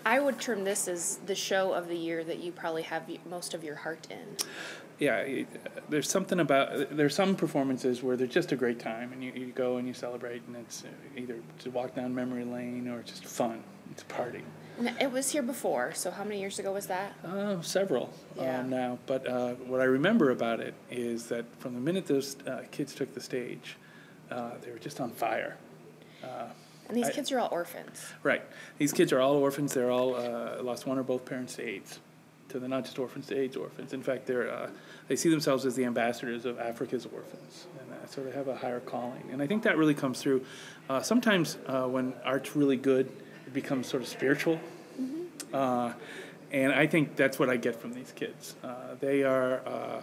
I would term this as the show of the year that you probably have most of your heart in. Yeah, there's something about, there's some performances where they're just a great time, and you go and you celebrate, and it's either to walk down memory lane or just fun. It's a party. And it was here before, so how many years ago was that? Several now. But what I remember about it is that from the minute those kids took the stage, they were just on fire. And these kids are all orphans. Right. These kids are all orphans. They're all lost one or both parents to AIDS. So they're not just orphans to AIDS orphans. In fact, they see themselves as the ambassadors of Africa's orphans. And so they have a higher calling. And I think that really comes through. Sometimes when art's really good, it becomes sort of spiritual. Mm-hmm. And I think that's what I get from these kids. They are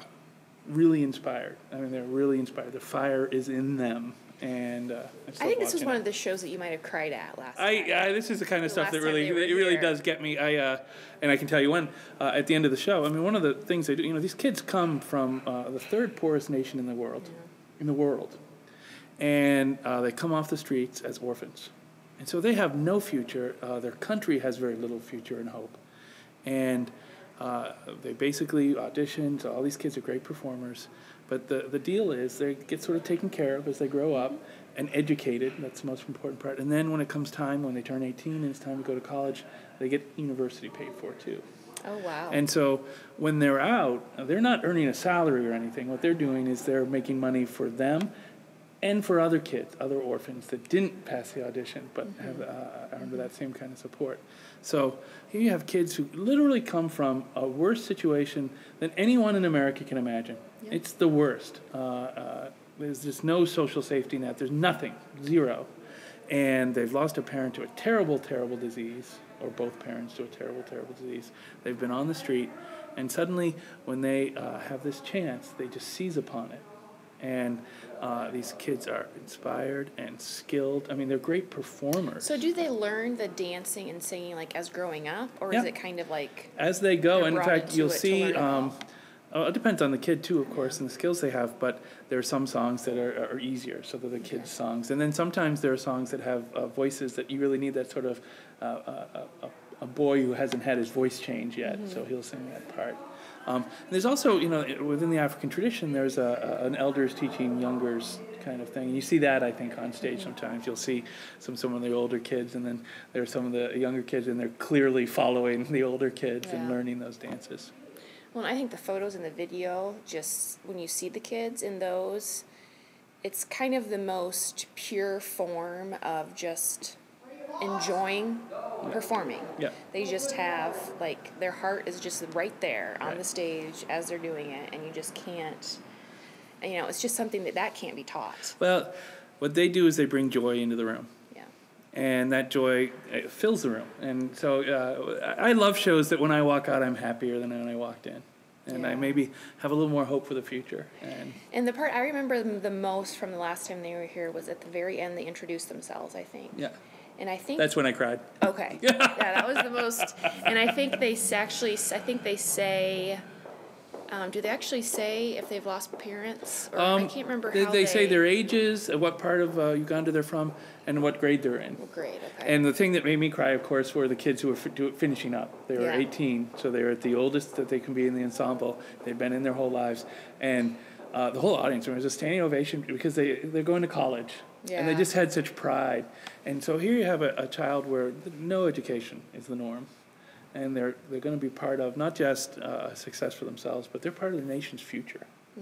really inspired. I mean, they're really inspired. The fire is in them. And I think this was one of the shows that you might have cried at last time. This is the kind of stuff that really does get me. And I can tell you when, at the end of the show, I mean, one of the things they do, these kids come from the third poorest nation in the world, and they come off the streets as orphans. And so they have no future. Their country has very little future and hope. And they basically audition. So all these kids are great performers. But the deal is they get sort of taken care of as they grow up and educated. That's the most important part. And then when it comes time, when they turn 18 and it's time to go to college, they get university paid for too. Oh, wow. And so when they're out, they're not earning a salary or anything. What they're doing is they're making money for them and for other kids, other orphans that didn't pass the audition but are under that same kind of support. So here you have kids who literally come from a worse situation than anyone in America can imagine. Yep. It's the worst. There's just no social safety net. There's nothing, zero. And they've lost a parent to a terrible, terrible disease, or both parents to a terrible, terrible disease. They've been on the street, and suddenly when they have this chance, they just seize upon it. And these kids are inspired and skilled. I mean, they're great performers. So do they learn the dancing and singing like as growing up, or is it kind of like as they go? And in fact, you'll see. It depends on the kid too, of course, and the skills they have. But there are some songs that are easier, so they're the kids' songs. And then sometimes there are songs that have voices that you really need that sort of a boy who hasn't had his voice change yet, so he'll sing that part. There's also, within the African tradition, there's an elders teaching youngers kind of thing. And you see that, I think, on stage sometimes. You'll see some of the older kids, and then there's some of the younger kids, and they're clearly following the older kids and learning those dances. Well, I think the photos and the video, just when you see the kids in those, it's kind of the most pure form of just enjoying performing. Yeah. They just have, their heart is just right there on the stage as they're doing it, and you just can't, it's just something that can't be taught. Well, what they do is they bring joy into the room. Yeah. And that joy fills the room. And so I love shows that when I walk out, I'm happier than when I walked in. And I maybe have a little more hope for the future. And the part I remember the most from the last time they were here was at the very end, they introduced themselves, I think. Yeah. And I think that's when I cried. Okay. Yeah, that was the most. And I think they say, do they actually say if they've lost parents? Or I can't remember how they say their ages, what part of Uganda they're from, and what grade they're in. What grade, okay. And the thing that made me cry, of course, were the kids who were finishing up. They were 18, so they were at the oldest that they can be in the ensemble. They've been in their whole lives. And the whole audience was a standing ovation because they're going to college. Yeah. And they just had such pride. And so here you have a child where no education is the norm. And they're going to be part of not just success for themselves, but they're part of the nation's future.